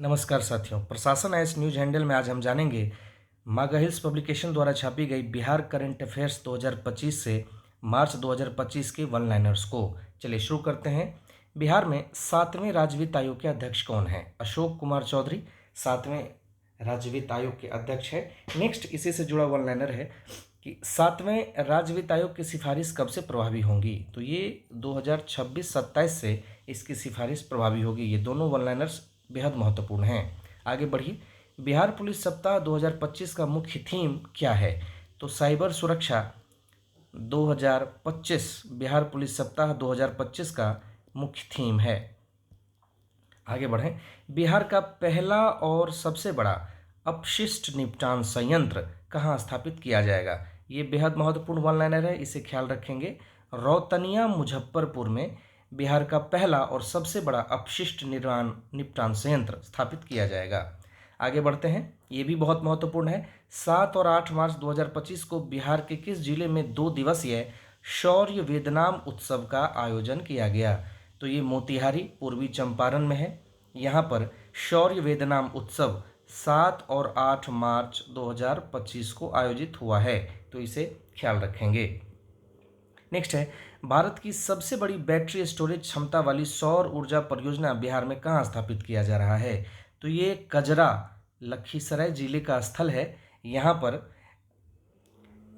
नमस्कार साथियों, प्रशासन एस न्यूज हैंडल में आज हम जानेंगे मागा हिल्स पब्लिकेशन द्वारा छापी गई बिहार करंट अफेयर्स 2025 से मार्च 2025 के वन लाइनर्स को। चलिए शुरू करते हैं। बिहार में 7वें राज्य वित्त आयोग के अध्यक्ष कौन है? अशोक कुमार चौधरी 7वें राज्य वित्त आयोग के अध्यक्ष है। नेक्स्ट इसी से जुड़ा वन लाइनर है कि 7वें राज्य वित्त आयोग की सिफारिश कब से प्रभावी होंगी? तो ये 2026-27 से इसकी सिफारिश प्रभावी होगी। ये दोनों वन लाइनर्स बेहद महत्वपूर्ण हैं। आगे बढ़िए। बिहार पुलिस सप्ताह 2025 का मुख्य थीम क्या है? तो साइबर सुरक्षा 2025 बिहार पुलिस सप्ताह 2025 का मुख्य थीम है। आगे बढ़ें। बिहार का पहला और सबसे बड़ा अपशिष्ट निपटान संयंत्र कहाँ स्थापित किया जाएगा? ये बेहद महत्वपूर्ण वन लाइनर है, इसे ख्याल रखेंगे। रौतनिया मुजफ्फरपुर में बिहार का पहला और सबसे बड़ा अपशिष्ट निपटान संयंत्र स्थापित किया जाएगा। आगे बढ़ते हैं। ये भी बहुत महत्वपूर्ण है। 7 और 8 मार्च 2025 को बिहार के किस जिले में 2 दिवसीय शौर्य वेदनाम उत्सव का आयोजन किया गया? तो ये मोतिहारी पूर्वी चंपारण में है। यहाँ पर शौर्य वेदनाम उत्सव 7 और 8 मार्च 2025 को आयोजित हुआ है, तो इसे ख्याल रखेंगे। नेक्स्ट है, भारत की सबसे बड़ी बैटरी स्टोरेज क्षमता वाली सौर ऊर्जा परियोजना बिहार में कहाँ स्थापित किया जा रहा है? तो ये कजरा लखीसराय जिले का स्थल है। यहाँ पर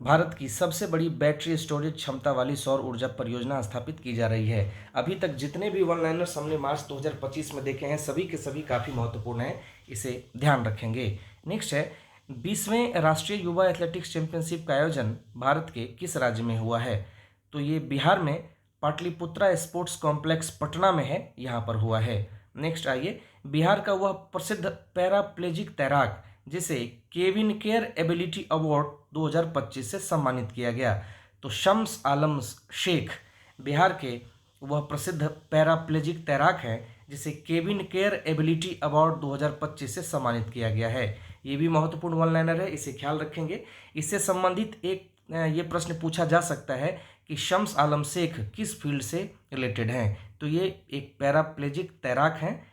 भारत की सबसे बड़ी बैटरी स्टोरेज क्षमता वाली सौर ऊर्जा परियोजना स्थापित की जा रही है। अभी तक जितने भी वन लाइनर्स हमने मार्च 2025 में देखे हैं, सभी के सभी काफ़ी महत्वपूर्ण हैं, इसे ध्यान रखेंगे। नेक्स्ट है, 20वें राष्ट्रीय युवा एथलेटिक्स चैंपियनशिप का आयोजन भारत के किस राज्य में हुआ है? तो ये बिहार में पाटलिपुत्रा स्पोर्ट्स कॉम्प्लेक्स पटना में है, यहाँ पर हुआ है। नेक्स्ट आइए, बिहार का वह प्रसिद्ध पैराप्लेजिक तैराक जिसे केविन केयर एबिलिटी अवार्ड 2025 से सम्मानित किया गया, तो शम्स आलम शेख बिहार के वह प्रसिद्ध पैराप्लेजिक तैराक हैं जिसे केविन केयर एबिलिटी अवार्ड 2025 से सम्मानित किया गया है। ये भी महत्वपूर्ण वन लाइनर है, इसे ख्याल रखेंगे। इससे संबंधित एक ये प्रश्न पूछा जा सकता है कि शम्स आलम शेख किस फील्ड से रिलेटेड हैं? तो ये एक पैराप्लेजिक तैराक हैं,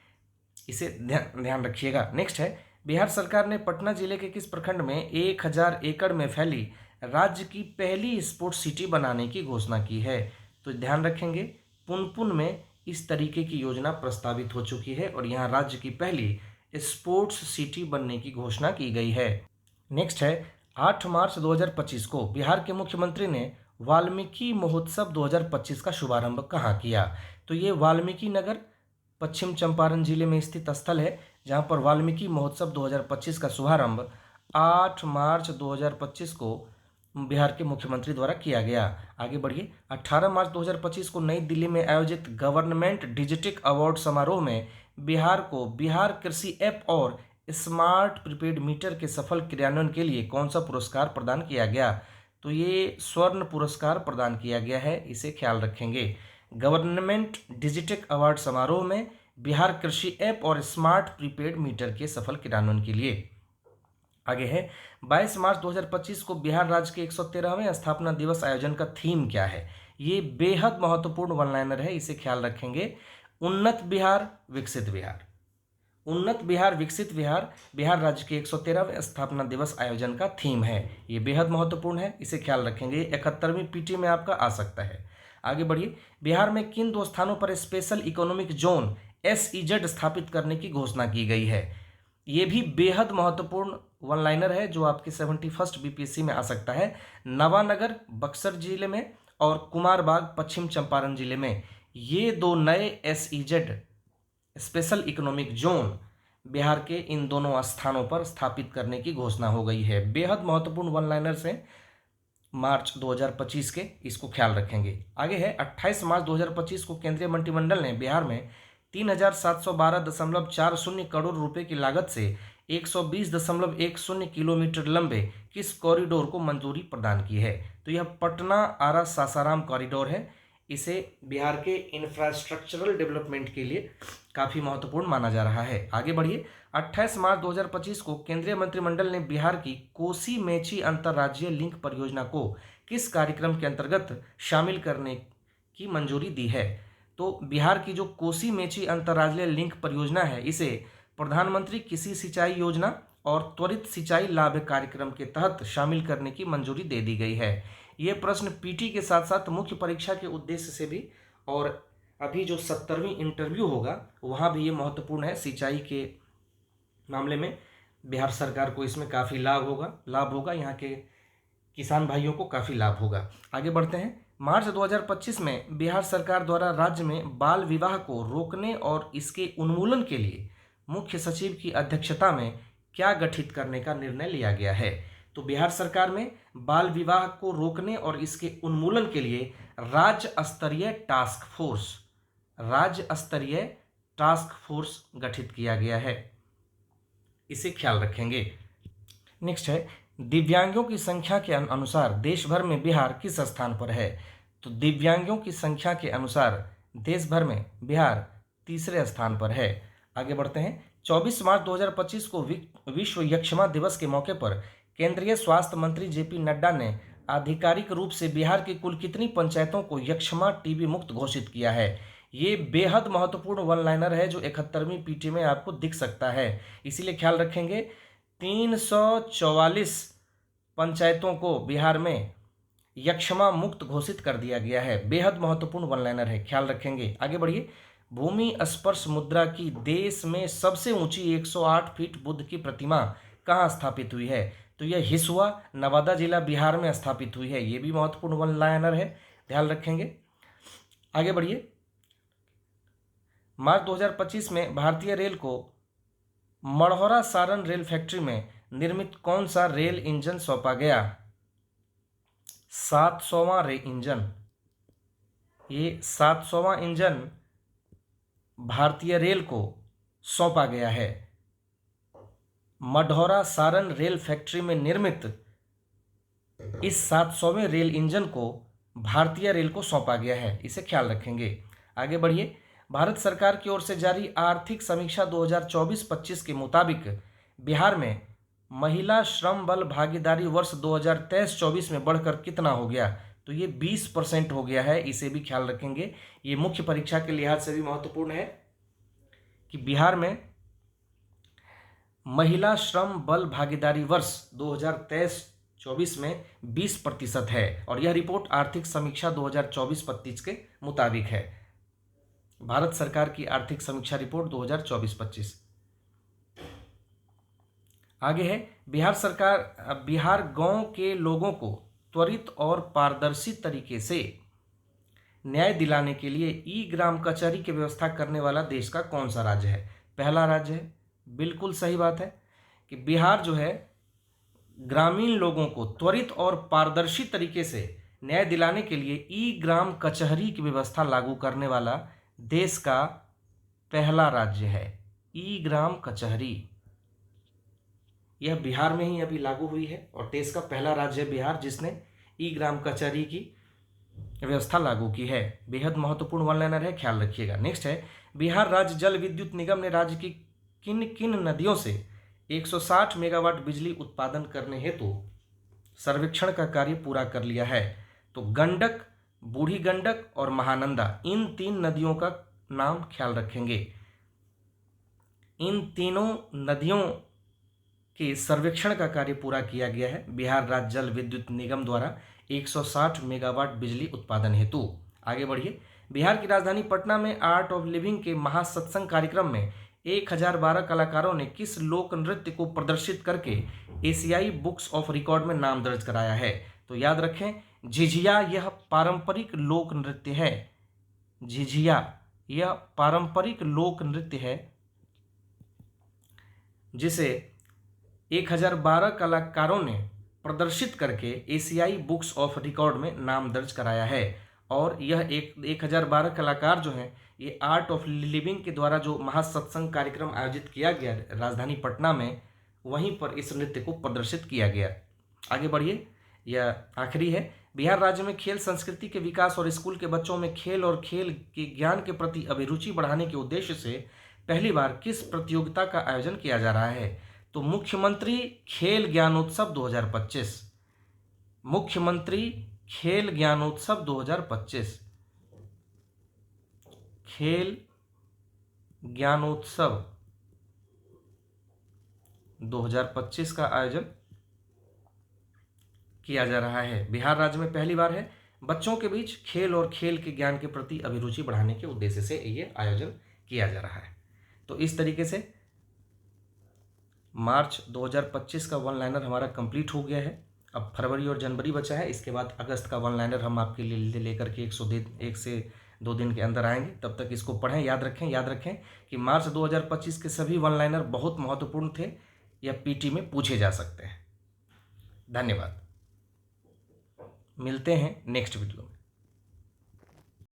इसे ध्यान रखिएगा। नेक्स्ट है, बिहार सरकार ने पटना जिले के किस प्रखंड में 1000 एकड़ में फैली राज्य की पहली स्पोर्ट्स सिटी बनाने की घोषणा की है? तो ध्यान रखेंगे, पुनपुन में इस तरीके की योजना प्रस्तावित हो चुकी है और यहाँ राज्य की पहली स्पोर्ट्स सिटी बनने की घोषणा की गई है। नेक्स्ट है, 8 मार्च 2025 को बिहार के मुख्यमंत्री ने वाल्मीकि महोत्सव 2025 का शुभारंभ कहाँ किया? तो ये वाल्मीकि नगर पश्चिम चंपारण जिले में स्थित स्थल है, जहाँ पर वाल्मीकि महोत्सव 2025 का शुभारंभ 8 मार्च 2025 को बिहार के मुख्यमंत्री द्वारा किया गया। आगे बढ़िए। 18 मार्च 2025 को नई दिल्ली में आयोजित गवर्नमेंट डिजिटिक अवार्ड समारोह में बिहार को बिहार कृषि ऐप और स्मार्ट प्रीपेड मीटर के सफल क्रियान्वयन के लिए कौन सा पुरस्कार प्रदान किया गया? तो ये स्वर्ण पुरस्कार प्रदान किया गया है, इसे ख्याल रखेंगे। गवर्नमेंट डिजिटिक अवार्ड समारोह में बिहार कृषि ऐप और स्मार्ट प्रीपेड मीटर के सफल क्रियान्वयन के लिए। आगे है, 22 मार्च 2025 को बिहार राज्य के 113वें स्थापना दिवस आयोजन का थीम क्या है? ये बेहद महत्वपूर्ण वन लाइनर है, इसे ख्याल रखेंगे। उन्नत बिहार विकसित बिहार। उन्नत बिहार विकसित बिहार बिहार राज्य के 113वें स्थापना दिवस आयोजन का थीम है। ये बेहद महत्वपूर्ण है, इसे ख्याल रखेंगे। 71वीं पीटी में आपका आ सकता है। आगे बढ़िए। बिहार में किन 2 स्थानों पर स्पेशल इकोनॉमिक जोन SEZ स्थापित करने की घोषणा की गई है? ये भी बेहद महत्वपूर्ण वन लाइनर है जो आपके 71st BPSC में आ सकता है। नवानगर बक्सर जिले में और कुमारबाग पश्चिम चंपारण जिले में ये 2 नए SEZ special economic zone Bihar के इन दोनों स्थानों पर स्थापित करने की घोषणा हो गई है। बेहद महत्वपूर्ण वन लाइनर्स हैं मार्च 2025 के, इसको ख्याल रखेंगे। आगे है, 28 मार्च 2025 को केंद्रीय मंत्रिमंडल ने बिहार में 3712.40 करोड़ रुपए की लागत से 120.10 किलोमीटर लंबे किस कॉरिडोर को मंजूरी प्रदान की है? तो यह पटना आरा सासाराम कॉरिडोर है। इसे बिहार के इंफ्रास्ट्रक्चरल डेवलपमेंट के लिए काफ़ी महत्वपूर्ण माना जा रहा है। आगे बढ़िए। 28 मार्च 2025 को केंद्रीय मंत्रिमंडल ने बिहार की कोसी मेची अंतर्राज्यीय लिंक परियोजना को किस कार्यक्रम के अंतर्गत शामिल करने की मंजूरी दी है? तो बिहार की जो कोसी मेची अंतर्राज्यीय लिंक परियोजना है, इसे प्रधानमंत्री कृषि सिंचाई योजना और त्वरित सिंचाई लाभ कार्यक्रम के तहत शामिल करने की मंजूरी दे दी गई है। ये प्रश्न पीटी के साथ साथ मुख्य परीक्षा के उद्देश्य से भी, और अभी जो 70वीं इंटरव्यू होगा वहाँ भी ये महत्वपूर्ण है। सिंचाई के मामले में बिहार सरकार को इसमें काफ़ी लाभ होगा, यहाँ के किसान भाइयों को काफ़ी लाभ होगा। आगे बढ़ते हैं। मार्च 2025 में बिहार सरकार द्वारा राज्य में बाल विवाह को रोकने और इसके उन्मूलन के लिए मुख्य सचिव की अध्यक्षता में क्या गठित करने का निर्णय लिया गया है? तो बिहार सरकार में बाल विवाह को रोकने और इसके उन्मूलन के लिए राज्य स्तरीय टास्क फोर्स गठित किया गया है, इसे ख्याल रखेंगे। नेक्स्ट है, दिव्यांगों की संख्या के अनुसार देश भर में बिहार किस स्थान पर है? तो दिव्यांगों की संख्या के अनुसार देश भर में बिहार तीसरे स्थान पर है। आगे बढ़ते हैं। 24 मार्च 2025 को विश्व यक्ष्मा दिवस के मौके पर केंद्रीय स्वास्थ्य मंत्री जेपी नड्डा ने आधिकारिक रूप से बिहार की कुल कितनी पंचायतों को यक्ष्मा टीबी मुक्त घोषित किया है? ये बेहद महत्वपूर्ण वन लाइनर है जो 71वीं पीटी में आपको दिख सकता है, इसीलिए ख्याल रखेंगे। 344 पंचायतों को बिहार में यक्ष्मा मुक्त घोषित कर दिया गया है। बेहद महत्वपूर्ण वन लाइनर है, ख्याल रखेंगे। आगे बढ़िए। भूमि स्पर्श मुद्रा की देश में सबसे ऊंची 108 फीट बुद्ध की प्रतिमा कहाँ स्थापित हुई है? तो यह हिसुआ, नवादा जिला, बिहार में स्थापित हुई है। ये भी महत्वपूर्ण वन लाइनर है, ध्यान रखेंगे। आगे बढ़िए। मार्च 2025 में भारतीय रेल को मढ़ौरा सारण रेल फैक्ट्री में निर्मित कौन सा रेल इंजन सौंपा गया? 700वां इंजन। ये 700वां इंजन भारतीय रेल को सौंपा गया है। मढ़ौरा सारण रेल फैक्ट्री में निर्मित इस 700वें रेल इंजन को भारतीय रेल को सौंपा गया है, इसे ख्याल रखेंगे। आगे बढ़िए। भारत सरकार की ओर से जारी आर्थिक समीक्षा 2024-25 के मुताबिक बिहार में महिला श्रम बल भागीदारी वर्ष 2023-24 में बढ़कर कितना हो गया? तो ये 20% हो गया है, इसे भी ख्याल रखेंगे। ये मुख्य परीक्षा के लिहाज से भी महत्वपूर्ण है कि बिहार में महिला श्रम बल भागीदारी वर्ष 2023-24 में 20% है, और यह रिपोर्ट आर्थिक समीक्षा 2024-25 के मुताबिक है। भारत सरकार की आर्थिक समीक्षा रिपोर्ट 2024-25। आगे है, बिहार सरकार बिहार गांव के लोगों को त्वरित और पारदर्शी तरीके से न्याय दिलाने के लिए ई ग्राम कचहरी की व्यवस्था करने वाला देश का कौन सा राज्य है? पहला राज्य है। बिल्कुल सही बात है कि बिहार जो है ग्रामीण लोगों को त्वरित और पारदर्शी तरीके से न्याय दिलाने के लिए ई ग्राम कचहरी की व्यवस्था लागू करने वाला देश का पहला राज्य है। ई ग्राम कचहरी यह बिहार में ही अभी लागू हुई है और देश का पहला राज्य है बिहार जिसने ई ग्राम कचहरी की व्यवस्था लागू की है। बेहद महत्वपूर्ण वन लाइनर है, ख्याल रखिएगा। नेक्स्ट है, बिहार राज्य जल विद्युत निगम ने राज्य की किन किन नदियों से 160 मेगावाट बिजली उत्पादन करने हेतु सर्वेक्षण का कार्य पूरा कर लिया है? तो गंडक, बूढ़ी गंडक और महानंदा, इन 3 नदियों का नाम ख्याल रखेंगे। इन तीनों नदियों के सर्वेक्षण का कार्य पूरा किया गया है बिहार राज्य जल विद्युत निगम द्वारा 160 मेगावाट बिजली उत्पादन हेतु। आगे बढ़िए। बिहार की राजधानी पटना में आर्ट ऑफ लिविंग के महासत्संग कार्यक्रम में 1012 कलाकारों ने किस लोक नृत्य को प्रदर्शित करके एशियाई बुक्स ऑफ रिकॉर्ड में नाम दर्ज कराया है? तो याद रखें, झिझिया यह पारंपरिक लोक नृत्य है। झिझिया यह पारंपरिक लोक नृत्य है जिसे 1012 कलाकारों ने प्रदर्शित करके एशियाई बुक्स ऑफ रिकॉर्ड में नाम दर्ज कराया है। और यह 1012 कलाकार जो हैं ये आर्ट ऑफ लिविंग के द्वारा जो महासत्संग कार्यक्रम आयोजित किया गया राजधानी पटना में, वहीं पर इस नृत्य को प्रदर्शित किया गया। आगे बढ़िए, यह आखिरी है। बिहार राज्य में खेल संस्कृति के विकास और स्कूल के बच्चों में खेल और खेल के ज्ञान के प्रति अभिरुचि बढ़ाने के उद्देश्य से पहली बार किस प्रतियोगिता का आयोजन किया जा रहा है? तो मुख्यमंत्री खेल ज्ञानोत्सव 2025। मुख्यमंत्री खेल ज्ञानोत्सव 2025। खेल ज्ञानोत्सव 2025 का आयोजन किया जा रहा है। बिहार राज्य में पहली बार है। बच्चों के बीच खेल और खेल के ज्ञान के प्रति अभिरुचि बढ़ाने के उद्देश्य से ये आयोजन किया जा रहा है। तो इस तरीके से मार्च 2025 का वन लाइनर हमारा कंप्लीट हो गया है। अब फरवरी और जनवरी बचा है, इसके बाद अगस्त का वन लाइनर हम आपके लिए लेकर के 1 से 2 दिन के अंदर आएंगे। तब तक इसको पढ़ें, याद रखें कि मार्च 2025 के सभी वन लाइनर बहुत महत्वपूर्ण थे, या पीटी में पूछे जा सकते हैं। धन्यवाद, मिलते हैं नेक्स्ट वीडियो में।